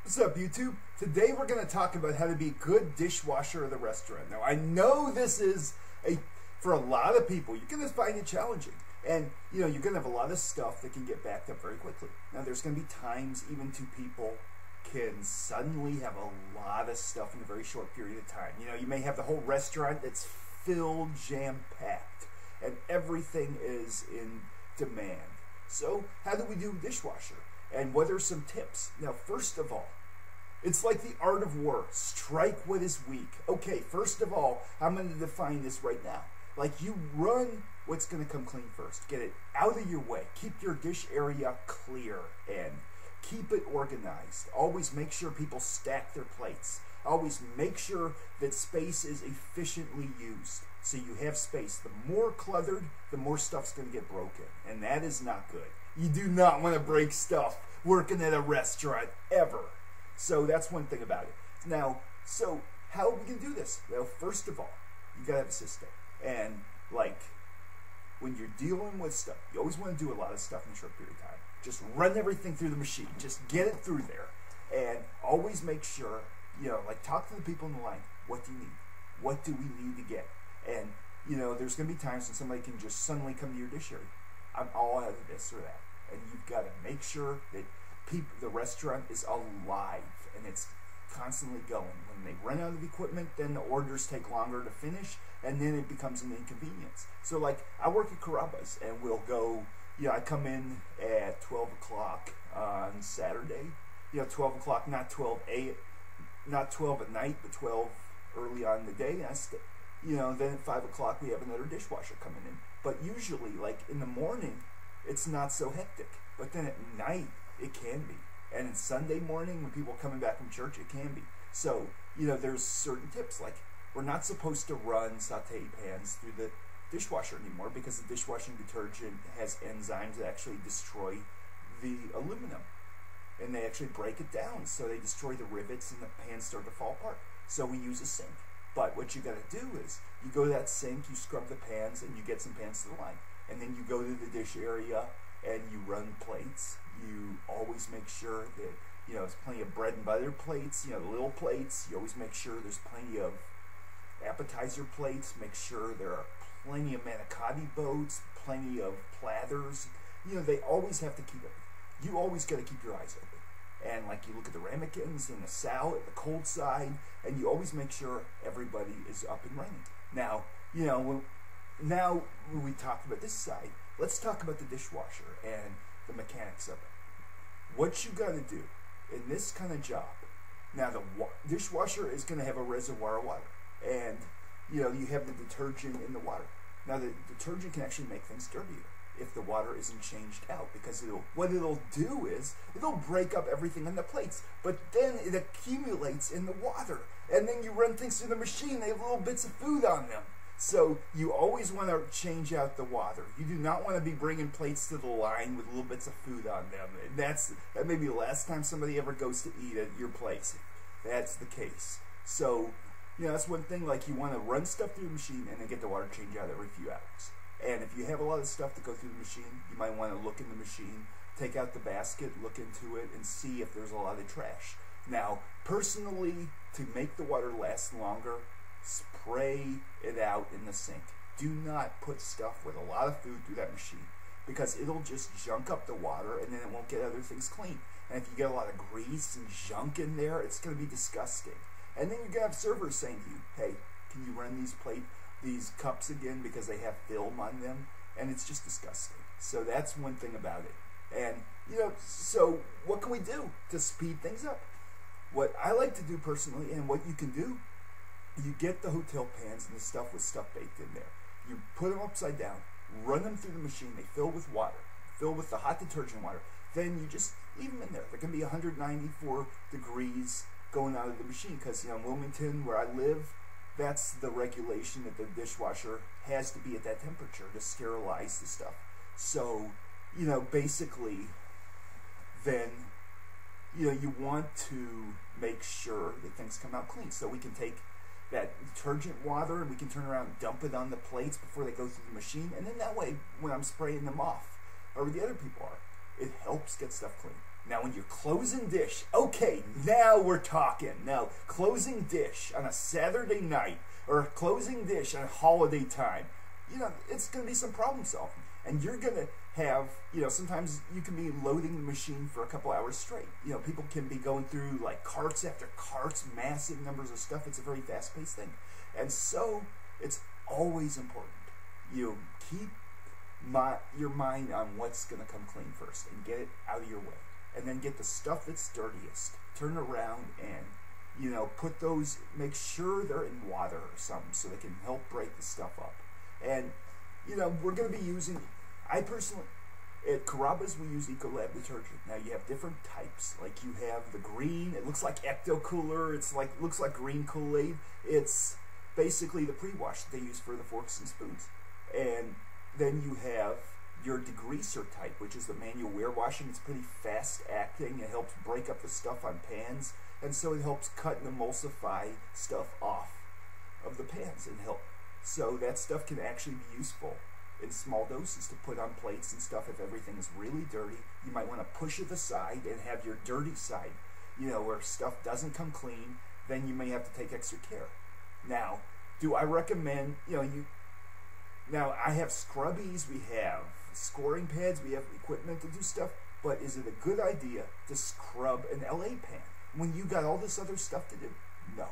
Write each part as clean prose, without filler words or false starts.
What's up, YouTube? Today we're going to talk about how to be a good dishwasher at the restaurant. Now, I know this is for a lot of people, you're going to find it challenging. And, you're going to have a lot of stuff that can get backed up very quickly. Now, there's going to be times even two people can suddenly have a lot of stuff in a very short period of time. You may have the whole restaurant that's filled, jam-packed, and everything is in demand. So, how do we do dishwasher? And what are some tips? Now, first of all, it's like the art of war. Strike what is weak. Okay, first of all, I'm going to define this right now. Like, you run what's going to come clean first. Get it out of your way. Keep your dish area clear and keep it organized. Always make sure people stack their plates. Always make sure that space is efficiently used. So you have space. The more cluttered, the more stuff's going to get broken. And that is not good. You do not want to break stuff working at a restaurant ever. So that's one thing about it. Now, so how are we going to do this? Well, first of all, you got to have a system. And like when you're dealing with stuff, you always want to do a lot of stuff in a short period of time. Just run everything through the machine. Just get it through there. And always make sure, like talk to the people in the line. What do you need? What do we need to get? And, there's going to be times when somebody can just suddenly come to your dish area. I'm all out of this or that. And you've got to make sure that the restaurant is alive and it's constantly going. When they run out of equipment, then the orders take longer to finish, and then it becomes an inconvenience. So, like, I work at Carrabba's, and we'll go, I come in at 12 o'clock on Saturday. 12 o'clock, not 12 at night, but 12 early on in the day. And then at 5 o'clock, we have another dishwasher coming in. But usually, like, in the morning, it's not so hectic. But then at night, it can be. And it's Sunday morning, when people are coming back from church, it can be. So, there's certain tips. Like, we're not supposed to run saute pans through the dishwasher anymore because the dishwashing detergent has enzymes that actually destroy the aluminum. And they actually break it down. So they destroy the rivets and the pans start to fall apart. So we use a sink. But what you got to do is, you go to that sink, you scrub the pans, and you get some pans to the line. And then you go to the dish area, and you run plates. You always make sure that, there's plenty of bread and butter plates, the little plates. You always make sure there's plenty of appetizer plates. Make sure there are plenty of manicotti boats, plenty of platters. They always have to keep it. You always got to keep your eyes open. And like you look at the ramekins and the salad, the cold side, and you always make sure everybody is up and running. Now, when we talked about this side, let's talk about the dishwasher and the mechanics of it. What you got to do in this kind of job, now the dishwasher is going to have a reservoir of water. And, you have the detergent in the water. Now the detergent can actually make things dirtier if the water isn't changed out, because what it'll do is it'll break up everything on the plates, but then it accumulates in the water, and then you run things through the machine, they have little bits of food on them. So you always want to change out the water. You do not want to be bringing plates to the line with little bits of food on them. And that may be the last time somebody ever goes to eat at your place. That's the case. So that's one thing. Like, you want to run stuff through the machine and then get the water changed out every few hours. And if you have a lot of stuff to go through the machine, you might want to look in the machine, take out the basket, look into it, and see if there's a lot of trash. Now, personally, to make the water last longer, spray it out in the sink. Do not put stuff with a lot of food through that machine, because it'll just junk up the water, and then it won't get other things clean. And if you get a lot of grease and junk in there, it's going to be disgusting. And then you're going to have servers saying to you, hey, can you run these cups again because they have film on them? And it's just disgusting. So that's one thing about it. And, so what can we do to speed things up? What I like to do personally, and what you can do, you get the hotel pans and the stuff with stuff baked in there. You put them upside down, run them through the machine, they fill with water, fill with the hot detergent water. Then you just leave them in there. They're going to be 194 degrees going out of the machine, because, in Wilmington, where I live, that's the regulation that the dishwasher has to be at that temperature to sterilize the stuff. So, basically, then, you want to make sure that things come out clean. So we can take that detergent water and we can turn around and dump it on the plates before they go through the machine. And then that way, when I'm spraying them off, or the other people are, it helps get stuff clean. Now, when you're closing dish, okay, now we're talking. Now, closing dish on a Saturday night or closing dish on holiday time, you know, it's going to be some problem solving. And you're going to have, you know, sometimes you can be loading the machine for a couple hours straight. You know, people can be going through like carts after carts, massive numbers of stuff. It's a very fast-paced thing. And so it's always important. You keep your mind on what's going to come clean first and get it out of your way. And then get the stuff that's dirtiest, turn around and, you know, put those, make sure they're in water or something so they can help break the stuff up. And, you know, we're going to be using, I personally, at Carrabba's we use Ecolab detergent. Now you have different types. Like you have the green, it looks like Ecto Cooler, looks like green Kool-Aid. It's basically the pre-wash that they use for the forks and spoons. And then you have your degreaser type, which is the manual wear washing. It's pretty fast acting. It helps break up the stuff on pans, and so it helps cut and emulsify stuff off of the pans and help. So that stuff can actually be useful in small doses to put on plates and stuff. If everything is really dirty, you might want to push it aside and have your dirty side, you know, where stuff doesn't come clean. Then you may have to take extra care. Now, do I recommend, you know, now I have scrubbies, we have scoring pads, we have equipment to do stuff, but is it a good idea to scrub an LA pan when you got all this other stuff to do? No.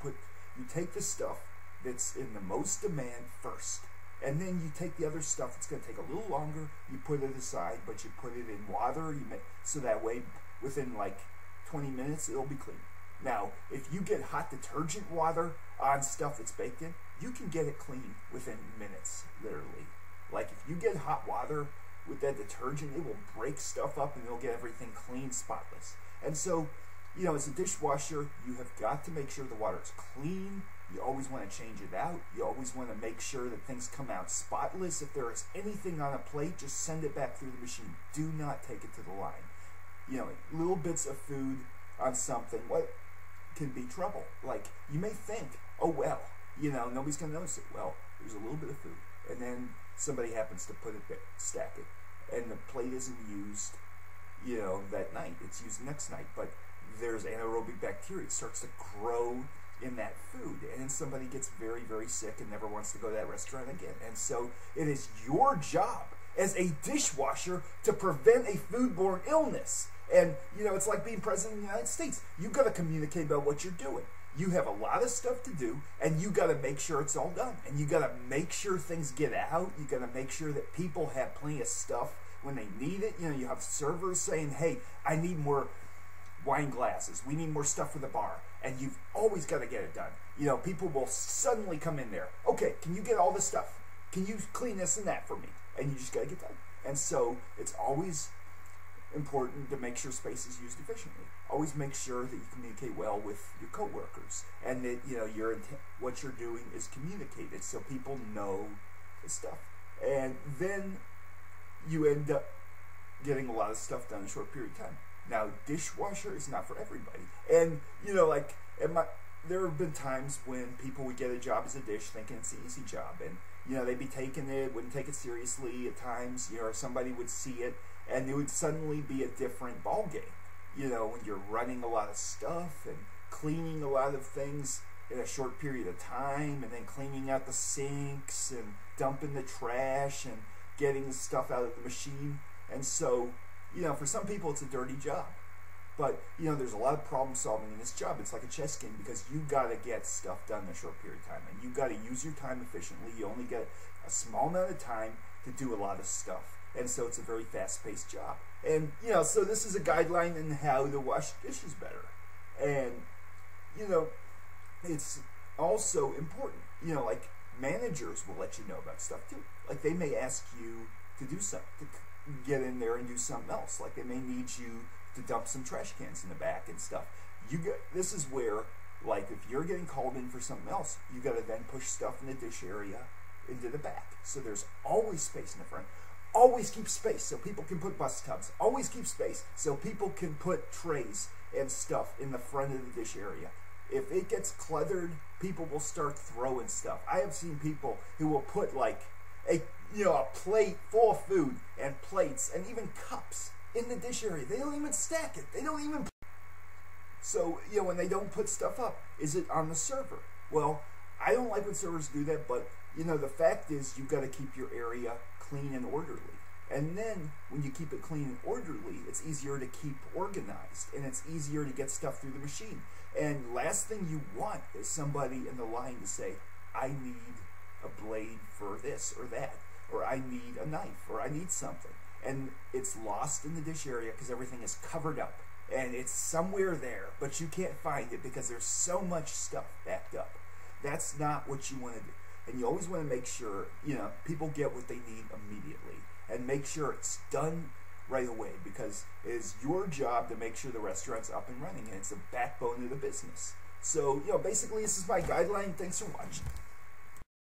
You take the stuff that's in the most demand first, and then you take the other stuff that's going to take a little longer, you put it aside, but you put it in water, so that way within like 20 minutes it'll be clean. Now, if you get hot detergent water on stuff that's baked in, you can get it clean within minutes, literally. Like if you get hot water with that detergent, it will break stuff up and it'll get everything clean, spotless. And so, you know, as a dishwasher, you have got to make sure the water is clean. You always want to change it out. You always want to make sure that things come out spotless. If there is anything on a plate, just send it back through the machine. Do not take it to the line. You know, little bits of food on something, what can be trouble. Like, you may think, oh, well, you know, nobody's going to notice it. Well, there's a little bit of food. And then somebody happens to put it there, stack it, and the plate isn't used, you know, that night. It's used next night, but there's anaerobic bacteria. It starts to grow in that food, and then somebody gets very, very sick and never wants to go to that restaurant again. And so it is your job as a dishwasher to prevent a foodborne illness. And, you know, it's like being president of the United States. You've got to communicate about what you're doing. You have a lot of stuff to do, and you got to make sure it's all done. And you got to make sure things get out. You got to make sure that people have plenty of stuff when they need it. You know, you have servers saying, hey, I need more wine glasses. We need more stuff for the bar. And you've always got to get it done. You know, people will suddenly come in there. Okay, can you get all this stuff? Can you clean this and that for me? And you just got to get done. And so it's always important to make sure space is used efficiently. Always make sure that you communicate well with your coworkers, and that, you know, what you're doing is communicated so people know the stuff. And then you end up getting a lot of stuff done in a short period of time. Now, dishwasher is not for everybody. And, you know, like, there have been times when people would get a job as a dish thinking it's an easy job, and, you know, they'd be taking it, wouldn't take it seriously at times, you know, or somebody would see it, and it would suddenly be a different ball game. You know, when you're running a lot of stuff and cleaning a lot of things in a short period of time, and then cleaning out the sinks and dumping the trash and getting the stuff out of the machine. And so, you know, for some people it's a dirty job. But, you know, there's a lot of problem solving in this job. It's like a chess game because you got to get stuff done in a short period of time. And you got to use your time efficiently. You only get a small amount of time to do a lot of stuff. And so it's a very fast-paced job. And, you know, so this is a guideline in how to wash dishes better. And, you know, it's also important. You know, like, managers will let you know about stuff, too. Like, they may ask you to do something, to get in there and do something else. Like, they may need you to dump some trash cans in the back and stuff. This is where, like, if you're getting called in for something else, you got to then push stuff in the dish area into the back. So there's always space in the front. Always keep space so people can put bus tubs. Always keep space so people can put trays and stuff in the front of the dish area. If it gets cluttered, people will start throwing stuff. I have seen people who will put like a plate full of food and plates and even cups in the dish area. They don't even stack it. They don't even... So, you know, when they don't put stuff up, is it on the server? Well, I don't like when servers do that, but, you know, the fact is you've got to keep your area clean and orderly. And then, when you keep it clean and orderly, it's easier to keep organized, and it's easier to get stuff through the machine. And last thing you want is somebody in the line to say, I need a blade for this or that, or I need a knife, or I need something. And it's lost in the dish area because everything is covered up. And it's somewhere there, but you can't find it because there's so much stuff backed up. That's not what you want to do. And you always want to make sure, you know, people get what they need immediately. And make sure it's done right away, because it is your job to make sure the restaurant's up and running, and it's the backbone of the business. So, you know, basically this is my guideline. Thanks for watching.